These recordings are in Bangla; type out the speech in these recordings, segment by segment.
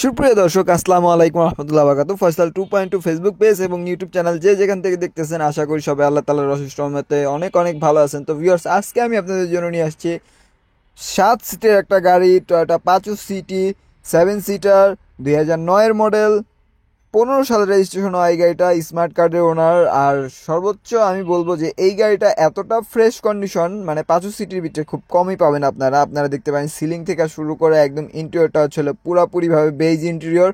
সুপ্রিয় দর্শক, আসসালামু আলাইকুম রহমতুল্লাহ বারাকাতু। ফয়সাল 2.2 ফেসবুক পেজ এবং ইউটিউব চ্যানেল যে যেখান থেকে দেখতেছেন, আশা করি সবাই আল্লাহ তাআলার অশেষ রহমতে অনেক অনেক ভালো আছেন। তো ভিউয়ার্স, আজকে আমি আপনাদের জন্য নিয়ে আসছি 7 সিটের একটা গাড়ি, Toyota Pachu city 7 seater, 2009-এর model, 15 সালে রেজিস্ট্রেশন হয় এই গাড়িটা, স্মার্ট কার্ডের ওনার। আর সর্বোচ্চ আমি বলবো যে এই গাড়িটা এতটা ফ্রেশ কন্ডিশন, মানে 5 সিটির ভিতরে খুব কমই পাবেন। আপনারা দেখতে পারেন সিলিং থেকে শুরু করে একদম ইন্টেরিয়রটা হচ্ছিল পুরাপুরিভাবে বেজ ইন্টেরিয়র।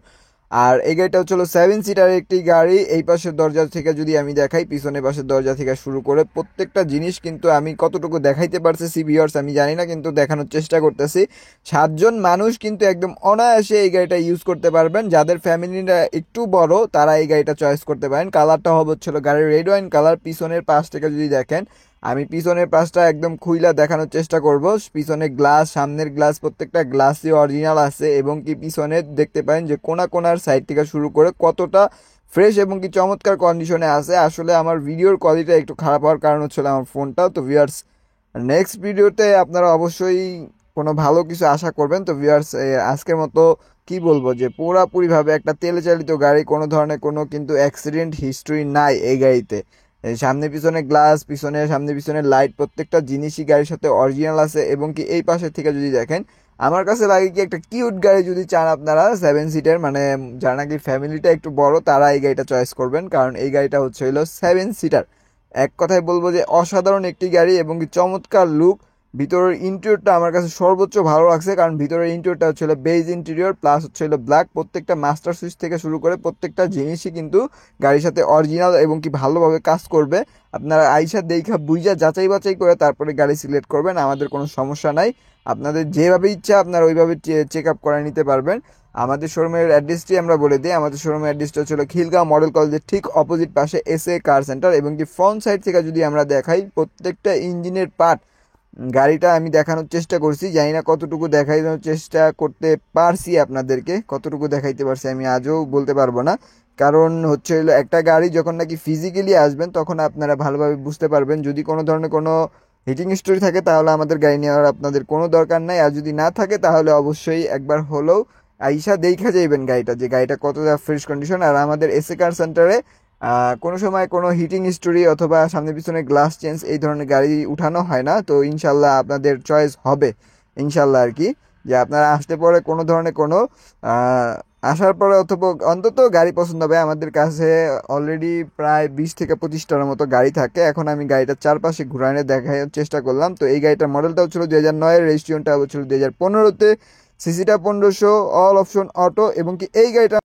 আর এই গাড়িটা হচ্ছিল 7 সিটার একটি গাড়ি। এই পাশের দরজা থেকে যদি আমি দেখাই, পিছনের পাশের দরজা থেকে শুরু করে প্রত্যেকটা জিনিস কিন্তু আমি কতটুকু দেখাইতে পারতেছি ভিউয়ার্স আমি জানি না, কিন্তু দেখানোর চেষ্টা করতেছি। 7 জন মানুষ কিন্তু একদম অনায়াসে এই গাড়িটা ইউজ করতে পারবেন। যাদের ফ্যামিলিটা একটু বড় তারা এই গাড়িটা চয়েস করতে পারেন। কালারটা হবে হচ্ছিল গাড়ির রেড ওয়াইন কালার। পিছনের পাশ থেকে যদি দেখেন, আমি পিছনের পাশটা একদম খুইলা দেখানোর চেষ্টা করব। পিছনের গ্লাস, সামনের গ্লাস, প্রত্যেকটা গ্লাসই অরিজিনাল আছে এবং কি পিছনে দেখতে পারেন যে কোনা কোনার সাইড থেকে শুরু করে কতটা ফ্রেশ এবং কি চমৎকার কন্ডিশনে আছে। আসলে আমার ভিডিওর কোয়ালিটি একটু খারাপ হওয়ার কারণ হচ্ছিল আমার ফোনটা। তো ভিউয়ার্স, নেক্সট ভিডিওতে আপনারা অবশ্যই কোনো ভালো কিছু আশা করবেন। তো ভিউয়ার্স, আজকের মতো কি বলবো যে পুরাপুরিভাবে একটা তেলে চালিত গাড়ি, কোনো ধরনের কোনো কিন্তু অ্যাক্সিডেন্ট হিস্ট্রি নাই এই গাড়িতে। এই সামনে পিছনে গ্লাস, সামনে পিছনে লাইট, প্রত্যেকটা জিনিসই গাড়ির সাথে অরিজিনাল আছে এবং কি এই পাশের থেকে যদি দেখেন, আমার কাছে লাগে কি একটা কিউট গাড়ি যদি চান আপনারা 7 সিটের, মানে যারা নাকি ফ্যামিলিটা একটু বড় তারা এই গাড়িটা চয়েস করবেন, কারণ এই গাড়িটা হচ্ছে হলো 7 সিটার। এক কথায় বলবো যে অসাধারণ একটি গাড়ি এবং কি চমৎকার লুক। ভিতরের ইন্টেরিয়রটা আমার কাছে সর্বোচ্চ ভালো লাগছে, কারণ ভিতরের ইন্টেরিয়রটা হচ্ছে বেজ ইন্টেরিয়র প্লাস হচ্ছে ব্ল্যাক। প্রত্যেকটা মাস্টার সুইচ থেকে শুরু করে প্রত্যেকটা জিনিসই কিন্তু গাড়ির সাথে অরিজিনাল এবং কি ভালোভাবে কাজ করবে। আপনারা আইসা দেখা বুঝা যাচাই বাছাই করে তারপরে গাড়ি সিলেক্ট করবেন, আমাদের কোনো সমস্যা নাই। আপনাদের যেভাবে ইচ্ছা আপনারা ওইভাবে চেক আপ করে নিতে পারবেন। আমাদের শোরুমের অ্যাড্রেসটি আমরা বলে দিই। আমাদের শোরুমের অ্যাড্রেসটা হচ্ছিল খিলগাঁও মডেল কলেজের ঠিক অপোজিট পাশে এসএ কার সেন্টার। এবং কি ফ্রন্ট সাইড থেকে যদি আমরা দেখাই, প্রত্যেকটা ইঞ্জিনের পার্ট গাড়িটা আমি দেখানোর চেষ্টা করছি, জানি না কতটুকু দেখানোর চেষ্টা করতে পারছি আপনাদেরকে, কতটুকু দেখাইতে পারছি আমি আজও বলতে পারবো না। কারণ হচ্ছে হলো একটা গাড়ি যখন নাকি ফিজিক্যালি আসবেন তখন আপনারা ভালোভাবে বুঝতে পারবেন। যদি কোনো ধরনের কোনো হিটিং স্টোরি থাকে তাহলে আমাদের গাড়ি নেওয়ার আপনাদের কোনো দরকার নাই, আর যদি না থাকে তাহলে অবশ্যই একবার হলেও আইসা দেখা যাইবেন গাড়িটা, যে গাড়িটা কতটা ফ্রেশ কন্ডিশন। আর আমাদের এসএ কার সেন্টারে কোনো সময় কোনো হিটিং স্টোরি অথবা সামনে পিছনে গ্লাস চেঞ্জ এই ধরনের গাড়ি উঠানো হয় না। তো ইনশাল্লাহ আপনাদের চয়েস হবে ইনশাল্লাহ আর কি, যে আপনারা আসতে পরে কোনো ধরনের কোনো আসার পরে অথবা অন্তত গাড়ি পছন্দ হবে। আমাদের কাছে অলরেডি প্রায় 20 থেকে 25টার মতো গাড়ি থাকে। এখন আমি গাড়িটার চারপাশে ঘুরানো দেখার চেষ্টা করলাম। তো এই গাড়িটার মডেলটা হচ্ছিল 2009-এর, রেজিস্ট্রেশনটা হচ্ছিল 2015-তে, সিসিটা 1500, অল অপশন অটো এবং কি এই গাড়িটা